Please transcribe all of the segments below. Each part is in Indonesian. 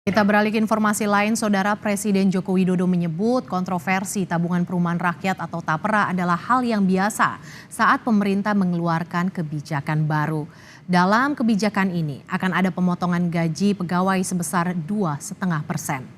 Kita beralih ke informasi lain, Saudara. Presiden Joko Widodo menyebut kontroversi tabungan perumahan rakyat atau TAPERA adalah hal yang biasa saat pemerintah mengeluarkan kebijakan baru. Dalam kebijakan ini akan ada pemotongan gaji pegawai sebesar 2,5%.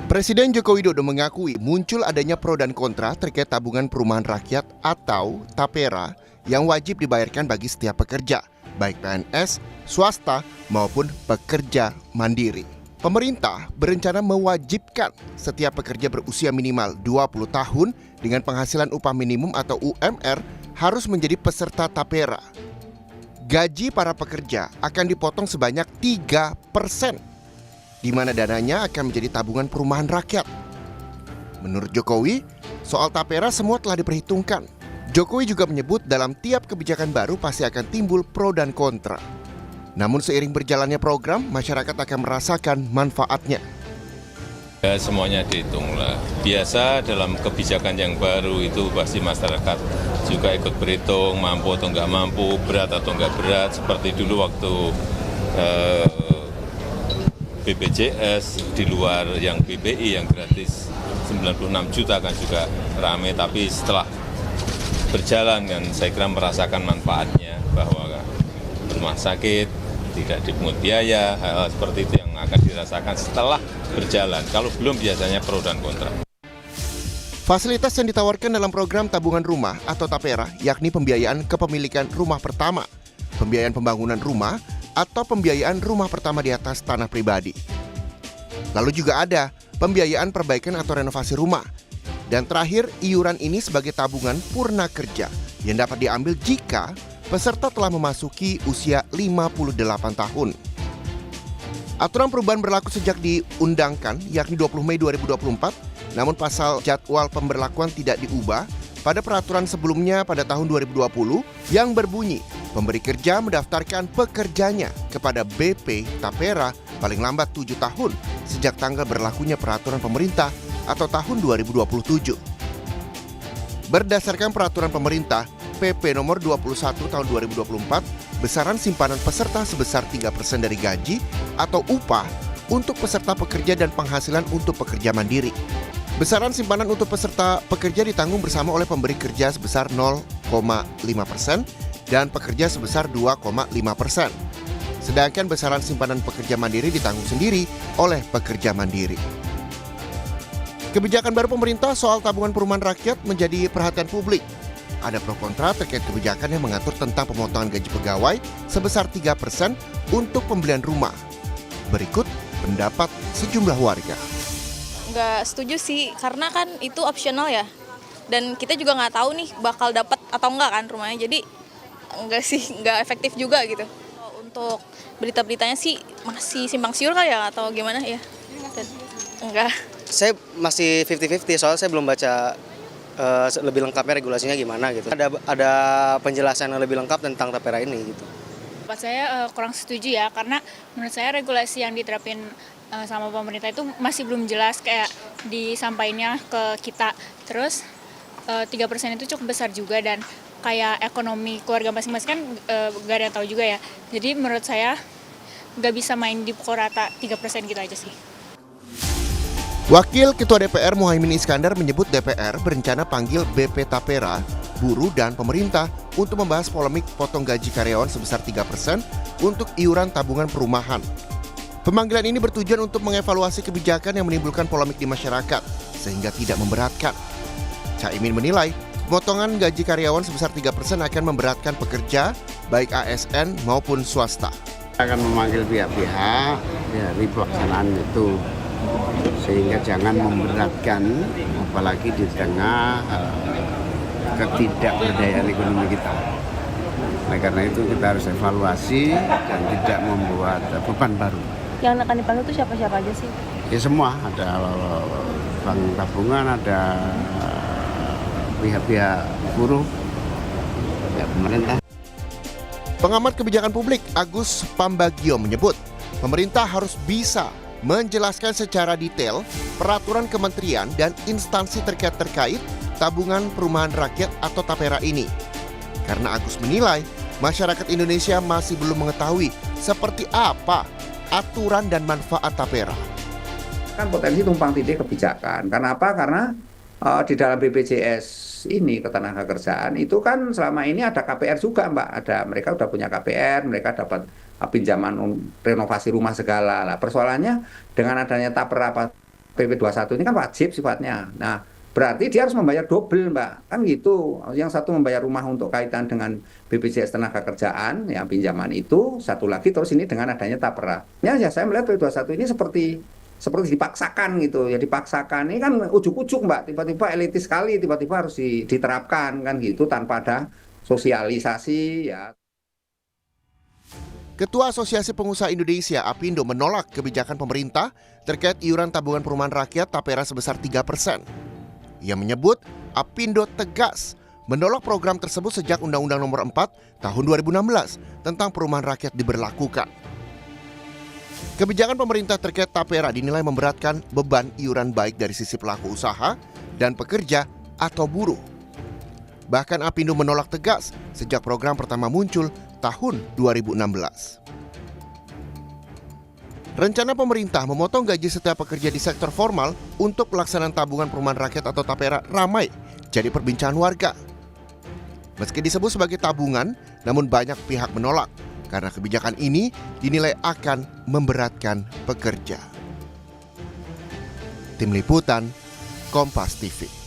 Presiden Joko Widodo mengakui muncul adanya pro dan kontra terkait tabungan perumahan rakyat atau TAPERA yang wajib dibayarkan bagi setiap pekerja, baik PNS, swasta maupun pekerja mandiri. Pemerintah berencana mewajibkan setiap pekerja berusia minimal 20 tahun dengan penghasilan upah minimum atau UMR harus menjadi peserta TAPERA. Gaji para pekerja akan dipotong sebanyak 3%. Di mana dananya akan menjadi tabungan perumahan rakyat. Menurut Jokowi, soal TAPERA semua telah diperhitungkan. Jokowi juga menyebut dalam tiap kebijakan baru pasti akan timbul pro dan kontra. Namun seiring berjalannya program, masyarakat akan merasakan manfaatnya. Ya, semuanya dihitung lah. Biasa dalam kebijakan yang baru itu pasti masyarakat juga ikut berhitung, mampu atau nggak mampu, berat atau nggak berat. Seperti dulu waktu BPJS di luar yang BPI yang gratis 96 juta kan juga rame, tapi setelah berjalan kan saya kira merasakan manfaatnya bahwa rumah sakit tidak dipungut biaya, hal seperti itu yang akan dirasakan setelah berjalan. Kalau belum biasanya pro dan kontra. Fasilitas yang ditawarkan dalam program tabungan rumah atau TAPERA yakni pembiayaan kepemilikan rumah pertama, pembiayaan pembangunan rumah, atau pembiayaan rumah pertama di atas tanah pribadi. Lalu juga ada pembiayaan perbaikan atau renovasi rumah. Dan terakhir, iuran ini sebagai tabungan purna kerja yang dapat diambil jika peserta telah memasuki usia 58 tahun. Aturan perubahan berlaku sejak diundangkan, yakni 20 Mei 2024, namun pasal jadwal pemberlakuan tidak diubah pada peraturan sebelumnya pada tahun 2020 yang berbunyi pemberi kerja mendaftarkan pekerjanya kepada BP TAPERA paling lambat 7 tahun sejak tanggal berlakunya peraturan pemerintah atau tahun 2027. Berdasarkan peraturan pemerintah PP nomor 21 tahun 2024, besaran simpanan peserta sebesar 3% dari gaji atau upah untuk peserta pekerja dan penghasilan untuk pekerja mandiri. Besaran simpanan untuk peserta pekerja ditanggung bersama oleh pemberi kerja sebesar 0,5% dan pekerja sebesar 2,5%. Sedangkan besaran simpanan pekerja mandiri ditanggung sendiri oleh pekerja mandiri. Kebijakan baru pemerintah soal tabungan perumahan rakyat menjadi perhatian publik. Ada pro kontra terkait kebijakan yang mengatur tentang pemotongan gaji pegawai sebesar 3% untuk pembelian rumah. Berikut pendapat sejumlah warga. Nggak setuju sih, karena kan itu opsional ya. Dan kita juga nggak tahu nih bakal dapat atau enggak kan rumahnya. Jadi nggak efektif juga gitu. Untuk berita-beritanya sih masih simpang siur kali ya atau gimana ya? Enggak. Saya masih 50-50 soalnya saya belum baca lebih lengkapnya regulasinya gimana gitu. Ada penjelasan yang lebih lengkap tentang TAPERA ini gitu. Buat saya kurang setuju ya, karena menurut saya regulasi yang diterapin sama pemerintah itu masih belum jelas kayak disampaikannya ke kita. Terus 3% itu cukup besar juga dan kayak ekonomi keluarga masing-masing kan gak ada yang tahu juga ya. Jadi menurut saya gak bisa main di pukul rata 3% gitu aja sih. Wakil Ketua DPR Muhaimin Iskandar menyebut DPR berencana panggil BP TAPERA, buruh dan pemerintah untuk membahas polemik potong gaji karyawan sebesar 3% untuk iuran tabungan perumahan. Pemanggilan ini bertujuan untuk mengevaluasi kebijakan yang menimbulkan polemik di masyarakat sehingga tidak memberatkan. Caimin menilai pemotongan gaji karyawan sebesar 3% akan memberatkan pekerja baik ASN maupun swasta. Akan memanggil pihak-pihak dari pelaksanaan itu sehingga jangan memberatkan apalagi di tengah ketidakberdayaan ekonomi kita. Nah, karena itu kita harus evaluasi dan tidak membuat beban baru. Yang akan dipanggil itu siapa-siapa aja sih? Ya semua, ada bank tabungan, ada pihak-pihak buruh, pihak pemerintah. Pengamat kebijakan publik Agus Pambagio menyebut, pemerintah harus bisa menjelaskan secara detail peraturan kementerian dan instansi terkait tabungan perumahan rakyat atau TAPERA ini. Karena Agus menilai masyarakat Indonesia masih belum mengetahui seperti apa aturan dan manfaat TAPERA. Kan potensi tumpang tindih kebijakan. Karena apa? Karena di dalam BPJS ini ketenagakerjaan itu kan selama ini ada KPR juga, Mbak. Mereka udah punya KPR, mereka dapat pinjaman renovasi rumah segala. Lah persoalannya dengan adanya TAPERA PP 21 ini kan wajib sifatnya. Nah, berarti dia harus membayar double, Mbak. Kan gitu. Yang satu membayar rumah untuk kaitan dengan BPJS Tenagakerjaan, yang pinjaman itu, satu lagi terus ini dengan adanya TAPERA. Ya saya melihat PP 21 ini seperti dipaksakan gitu. Ya dipaksakan. Ini kan ujuk-ujuk, Mbak. Tiba-tiba elitis sekali, tiba-tiba harus diterapkan kan gitu tanpa ada sosialisasi ya. Ketua Asosiasi Pengusaha Indonesia Apindo menolak kebijakan pemerintah terkait iuran tabungan perumahan rakyat TAPERA sebesar 3%. Ia menyebut Apindo tegas menolak program tersebut sejak Undang-Undang Nomor 4 Tahun 2016 tentang perumahan rakyat diberlakukan. Kebijakan pemerintah terkait TAPERA dinilai memberatkan beban iuran baik dari sisi pelaku usaha dan pekerja atau buruh. Bahkan Apindo menolak tegas sejak program pertama muncul tahun 2016. Rencana pemerintah memotong gaji setiap pekerja di sektor formal untuk pelaksanaan tabungan perumahan rakyat atau TAPERA ramai jadi perbincangan warga. Meski disebut sebagai tabungan, namun banyak pihak menolak karena kebijakan ini dinilai akan memberatkan pekerja. Tim Liputan, Kompas TV.